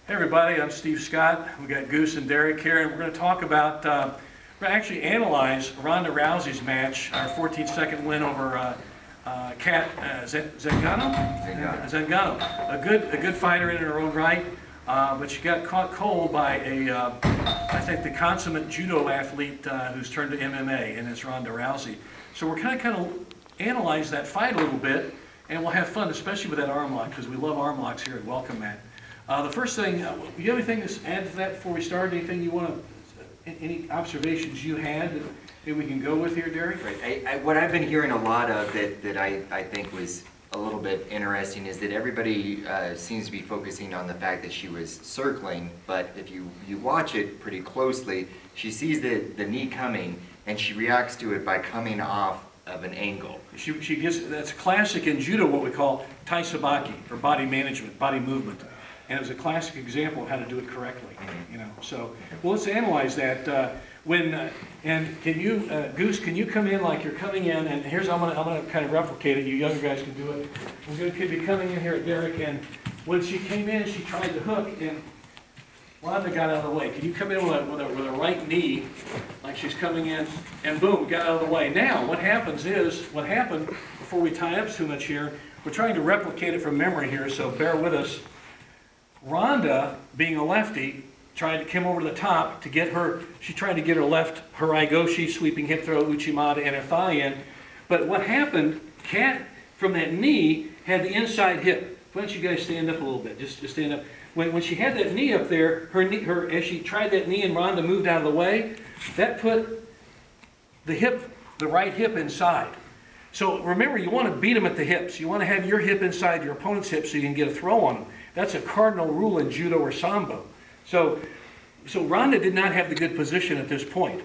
Hey everybody, I'm Steve Scott. We got Goose and Derrick here, and we're going to talk about, we're going to actually analyze Ronda Rousey's match, our 14-second win over Cat Zingano. A good fighter in her own right, but she got caught cold by I think the consummate judo athlete who's turned to MMA, and it's Ronda Rousey. So we're kind of analyze that fight a little bit, and we'll have fun, especially with that arm lock, because we love arm locks here at Welcome Mat. The first thing, do you have anything to add to that before we start? Anything you want to, any observations you had that maybe we can go with here, Derrick? Right. What I've been hearing a lot of that I think was a little bit interesting is that everybody seems to be focusing on the fact that she was circling, but if you watch it pretty closely, she sees the knee coming and she reacts to it by coming off of an angle. She gets, that's classic in judo, what we call tai sabaki, or body management, body movement. And it was a classic example of how to do it correctly, you know. So, well, let's analyze that. And can you, Goose, can you come in like you're coming in? And here's, I'm gonna kind of replicate it. You younger guys can do it. We're gonna be coming in here at Derrick, and when she came in, she tried to hook, and Ronda got out of the way. Can you come in with a right knee, like she's coming in, and boom, got out of the way. Now, what happened before we tie up too much here? We're trying to replicate it from memory here, so bear with us. Ronda, being a lefty, tried to come over to the top to get her, she tried to get her left Hiraigoshi, sweeping hip throw, Uchimata, and her thigh in. But what happened, Cat, from that knee, had the inside hip. Why don't you guys stand up a little bit, just stand up. When she had that knee up there, as she tried that knee and Ronda moved out of the way, that put the right hip inside. So remember, you want to beat them at the hips. You want to have your hip inside your opponent's hip so you can get a throw on them. That's a cardinal rule in judo or sambo. So Ronda did not have the good position at this point.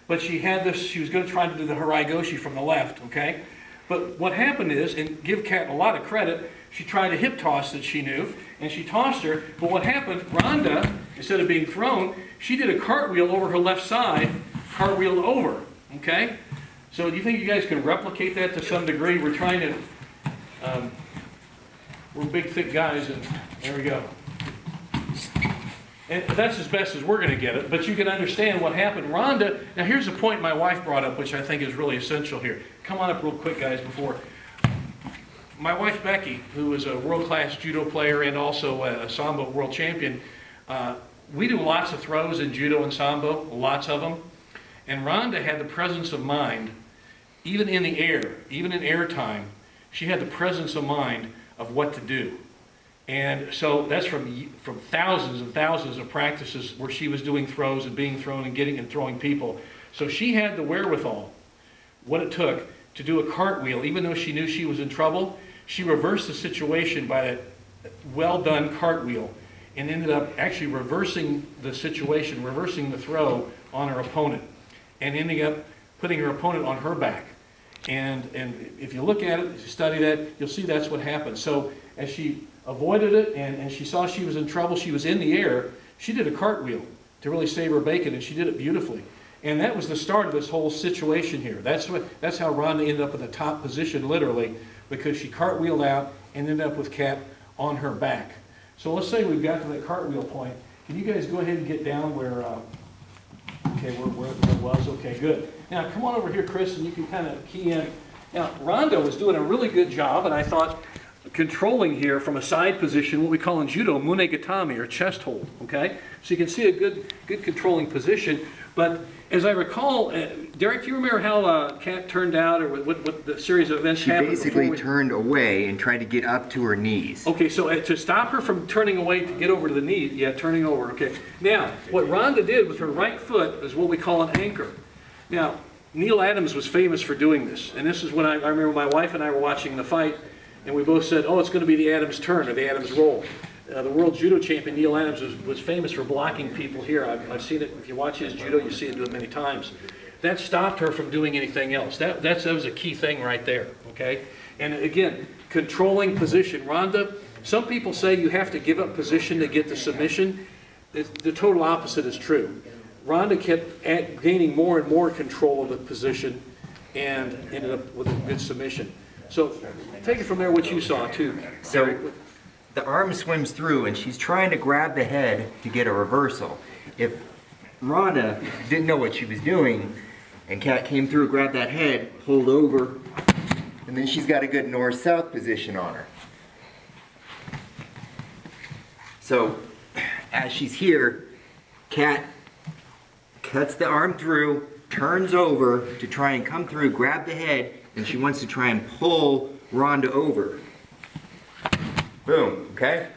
But she had this, she was going to try to do the Hiraigoshi from the left, okay? But what happened is, and give Cat a lot of credit, she tried a hip toss that she knew, and she tossed her. But what happened, Ronda, instead of being thrown, she did a cartwheel over her left side, cartwheeled over, okay? So do you think you guys can replicate that to some degree? We're trying to, we're big, thick guys, and there we go. And that's as best as we're going to get it, but you can understand what happened. Ronda, now here's a point my wife brought up, which I think is really essential here. Come on up real quick, guys, before. My wife, Becky, who is a world-class judo player and also a sambo world champion, we do lots of throws in judo and sambo, lots of them. And Ronda had the presence of mind, even in the air, even in air time, she had the presence of mind of what to do. And so that's from thousands and thousands of practices where she was doing throws and being thrown and getting and throwing people. So she had the wherewithal, what it took to do a cartwheel. Even though she knew she was in trouble, she reversed the situation by a well-done cartwheel and ended up actually reversing the situation, reversing the throw on her opponent, and ending up putting her opponent on her back. And if you look at it, if you study that, you'll see that's what happened. So as she avoided it and she saw she was in trouble, she was in the air, she did a cartwheel to really save her bacon, and she did it beautifully. And that was the start of this whole situation here. That's how Ronda ended up in the top position, literally, because she cartwheeled out and ended up with Cat on her back. So let's say we've got to that cartwheel point. Can you guys go ahead and get down where, okay, where it was? Okay, good. Now come on over here, Chris, and you can kind of key in. Now Ronda was doing a really good job, and I thought controlling here from a side position, what we call in judo monogatami, or chest hold. Okay, so you can see a good controlling position. But as I recall, Derrick, do you remember how Cat turned out, or what the series of events happened? She basically turned away and tried to get up to her knees. Okay, so to stop her from turning away to get over to the knee, yeah, turning over. Okay. Now, what Ronda did with her right foot is what we call an anchor. Now, Neil Adams was famous for doing this, and this is when I remember my wife and I were watching the fight, and we both said, oh, it's going to be the Adams turn, or the Adams roll. The world judo champion Neil Adams was famous for blocking people here. I've seen it. If you watch his judo, you see him do it many times. That stopped her from doing anything else. That was a key thing right there, okay? And again, controlling position. Ronda, some people say you have to give up position to get the submission. The total opposite is true. Ronda kept gaining more and more control of the position and ended up with a good submission. So take it from there what you saw too. So the arm swims through and she's trying to grab the head to get a reversal. If Ronda didn't know what she was doing and Cat came through, grabbed that head, pulled over, and then she's got a good north-south position on her. So as she's here, Cat cuts the arm through, turns over to try and come through, grab the head, and she wants to try and pull Ronda over. Boom, okay?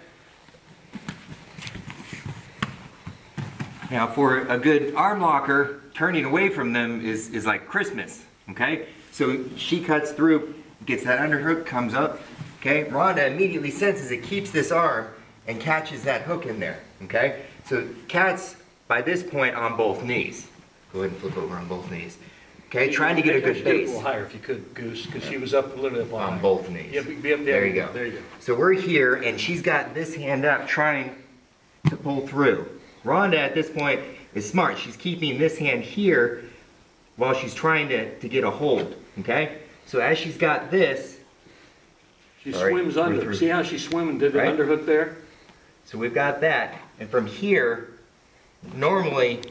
Now for a good arm locker, turning away from them is like Christmas, okay? So she cuts through, gets that underhook, comes up, okay? Ronda immediately senses it, keeps this arm, and catches that hook in there, okay? So Cat's, by this point, on both knees. Go ahead and flip over on both knees. Okay, trying to get a good base. A little higher if you could, Goose, because she was up literally up on both knees. Yeah, be up there you go. There you go. So we're here, and she's got this hand up, trying to pull through. Ronda, at this point, is smart. She's keeping this hand here while she's trying to get a hold, okay? So as she's got this... She swims under. See how she swam and did the underhook there? So we've got that, and from here, normally,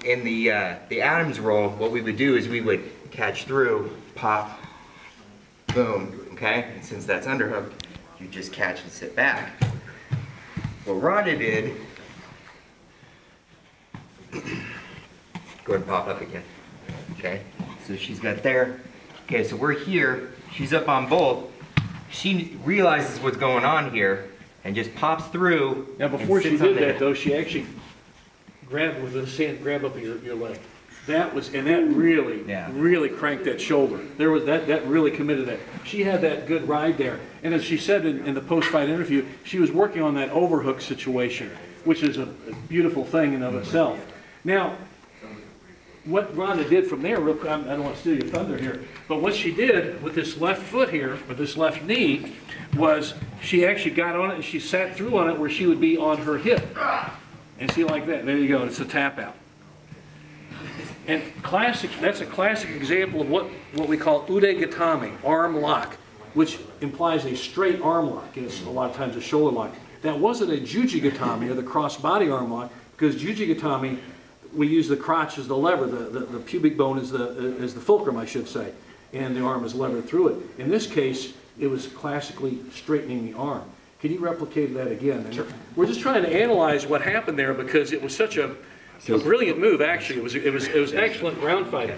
in the Adams roll, what we would do is we would catch through, pop, boom, okay? And since that's underhook, you just catch and sit back. What Ronda did, go ahead and pop up again, okay? So she's got there. Okay, so we're here, she's up on both. She realizes what's going on here and just pops through. Now before she did that though, she actually grabbed with the hand, grab up your leg. That was, and that really, really cranked that shoulder. There was that really committed that. She had that good ride there. And as she said in the post-fight interview, she was working on that overhook situation, which is a beautiful thing in of itself. Now, what Ronda did from there, real quick, I don't want to steal your thunder here, but what she did with this left foot here, with this left knee, was she actually got on it and she sat through on it where she would be on her hip. And see, like that, there you go, it's a tap out. And classic, that's a classic example of what we call udegatami, arm lock, which implies a straight arm lock. It's a lot of times a shoulder lock. That wasn't a jujigatami, or the cross-body arm lock, because jujigatami, we use the crotch as the lever, the pubic bone is the fulcrum, I should say, and the arm is levered through it. In this case, it was classically straightening the arm. Can you replicate that again? Sure. We're just trying to analyze what happened there because it was such a brilliant move. Actually, it was excellent ground fighting.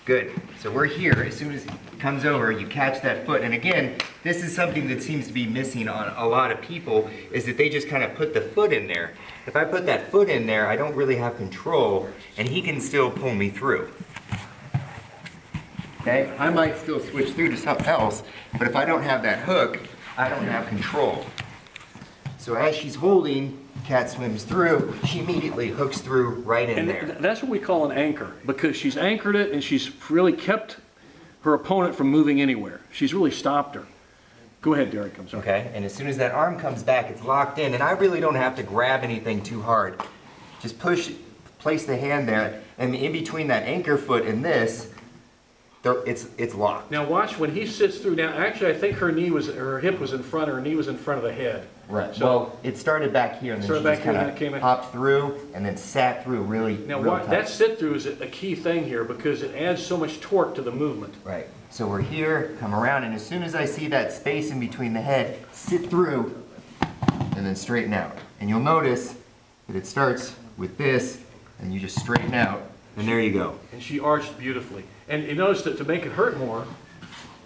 Good. So we're here. As soon as it comes over, you catch that foot. And again, this is something that seems to be missing on a lot of people, is that they just kind of put the foot in there. If I put that foot in there, I don't really have control, and he can still pull me through. Okay? I might still switch through to something else, but if I don't have that hook, I don't have control. So as she's holding, Cat swims through, she immediately hooks through right in there. That's what we call an anchor, because she's anchored it and she's really kept her opponent from moving anywhere. She's really stopped her. Go ahead, Derrick, I'm sorry. Okay, and as soon as that arm comes back, it's locked in, and I really don't have to grab anything too hard. Just push, place the hand there, and in between that anchor foot and this, it's locked. Now watch when he sits through. Now, actually, I think her hip was in front, her knee was in front of the head. Right. So well, it started back here, and then she just kind of popped through, and then sat through really. Now, that sit through is a key thing here because it adds so much torque to the movement. Right. So we're here, come around, and as soon as I see that space in between the head, sit through, and then straighten out. And you'll notice that it starts with this, and you just straighten out, and there you go. And she arched beautifully. And you notice that to make it hurt more,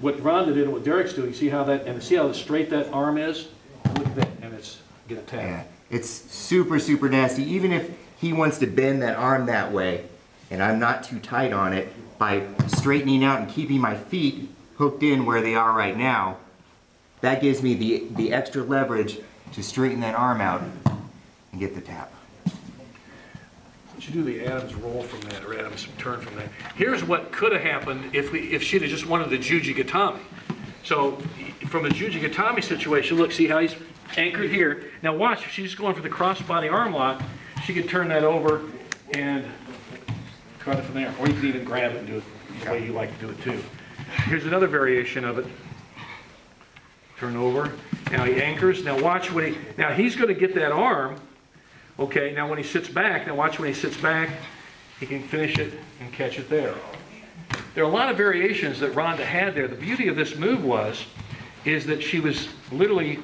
what Ronda did and what Derrick's doing, see how straight that arm is? Look at that, and it's get a tap. Yeah, it's super, super nasty. Even if he wants to bend that arm that way, and I'm not too tight on it, by straightening out and keeping my feet hooked in where they are right now, that gives me the extra leverage to straighten that arm out and get the tap. You do the Adams roll from that, or Adams turn from that. Here's what could have happened if she'd have just wanted the jujigatami. So from a jujigatami situation, look, see how he's anchored here. Now watch, if she's going for the cross-body arm lock, she could turn that over and cut it from there. Or you could even grab it and do it the way you like to do it too. Here's another variation of it. Turn over, Now he anchors. Now watch when now he's going to get that arm. Okay, now when he sits back, now watch when he sits back, he can finish it and catch it there. There are a lot of variations that Ronda had there. The beauty of this move is that she was literally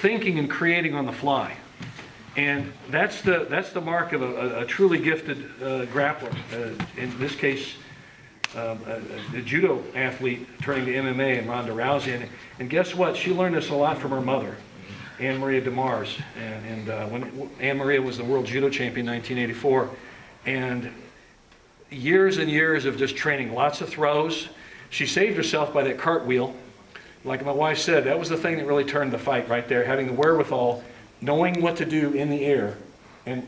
thinking and creating on the fly. And that's the mark of a truly gifted grappler. In this case, a judo athlete turning to MMA and Ronda Rousey. And guess what? She learned this a lot from her mother, Anne Maria DeMars. And when Anne Maria was the world judo champion in 1984. And years and years of just training, lots of throws. She saved herself by that cartwheel. Like my wife said, that was the thing that really turned the fight right there, having the wherewithal, knowing what to do in the air, and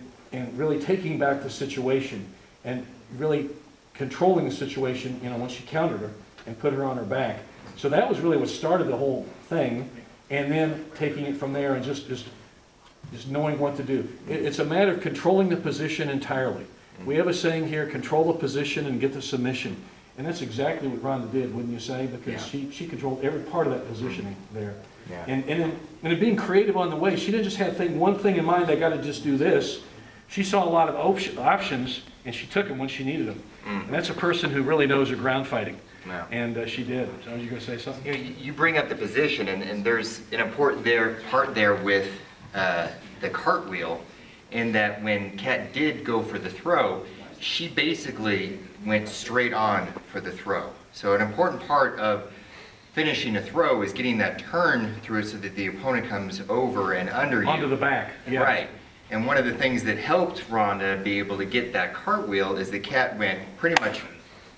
really taking back the situation, and really controlling the situation, once she countered her and put her on her back. So that was really what started the whole thing, and then taking it from there and just knowing what to do. It's a matter of controlling the position entirely. We have a saying here, control the position and get the submission. And that's exactly what Ronda did, wouldn't you say? Because she controlled every part of that positioning there. Yeah. And in being creative on the way, she didn't just have one thing in mind, I got to just do this. She saw a lot of options, and she took them when she needed them. And that's a person who really knows her ground fighting. Yeah. And she did. So, are you going to say something? You bring up the position, and there's an important part there with the cartwheel, in that when Cat did go for the throw, she basically went straight on for the throw. So an important part of finishing a throw is getting that turn through it so that the opponent comes over and under you. Onto the back. Yeah. Right. And one of the things that helped Ronda be able to get that cartwheel is the Cat went pretty much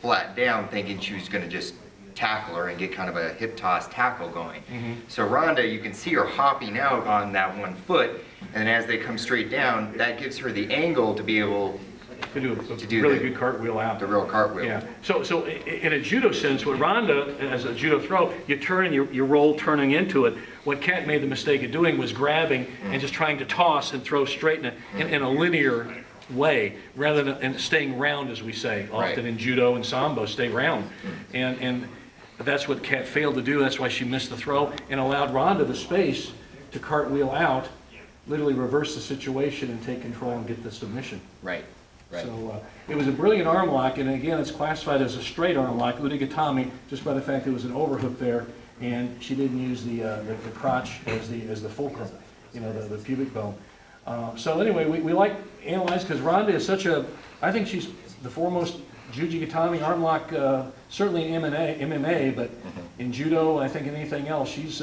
flat down, thinking she was going to just tackle her and get kind of a hip toss tackle going. So Ronda, you can see her hopping out on that one foot, and as they come straight down, that gives her the angle to be able to do a really good cartwheel out. The real cartwheel. Yeah. So in a judo sense, what Ronda, as a judo throw, you turn and you roll turning into it. What Cat made the mistake of doing was grabbing and just trying to toss and throw straight in a linear way, rather than staying round, as we say often in judo and sambo, stay round. And that's what Cat failed to do. That's why she missed the throw and allowed Ronda the space to cartwheel out, literally reverse the situation and take control and get the submission. Right. So it was a brilliant arm lock, and again, it's classified as a straight arm lock, Udigatami, just by the fact there was an overhook there, and she didn't use the crotch as the fulcrum, the pubic bone. So anyway, we like analyze because Ronda is I think she's the foremost Udigatami arm lock, certainly in MMA, but in judo, I think in anything else, she's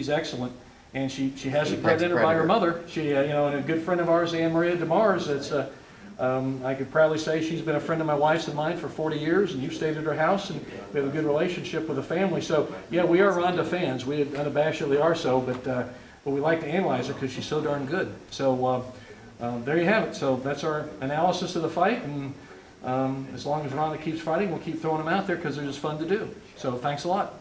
excellent. And she has it bred in her by her mother. She, and a good friend of ours, Anne Maria DeMars, I could proudly say she's been a friend of my wife's and mine for 40 years, and you've stayed at her house, and we have a good relationship with the family. So, yeah, we are Ronda fans. We unabashedly are so, but we like to analyze her because she's so darn good. So, there you have it. So that's our analysis of the fight, and as long as Ronda keeps fighting, we'll keep throwing them out there because they're just fun to do. So, thanks a lot.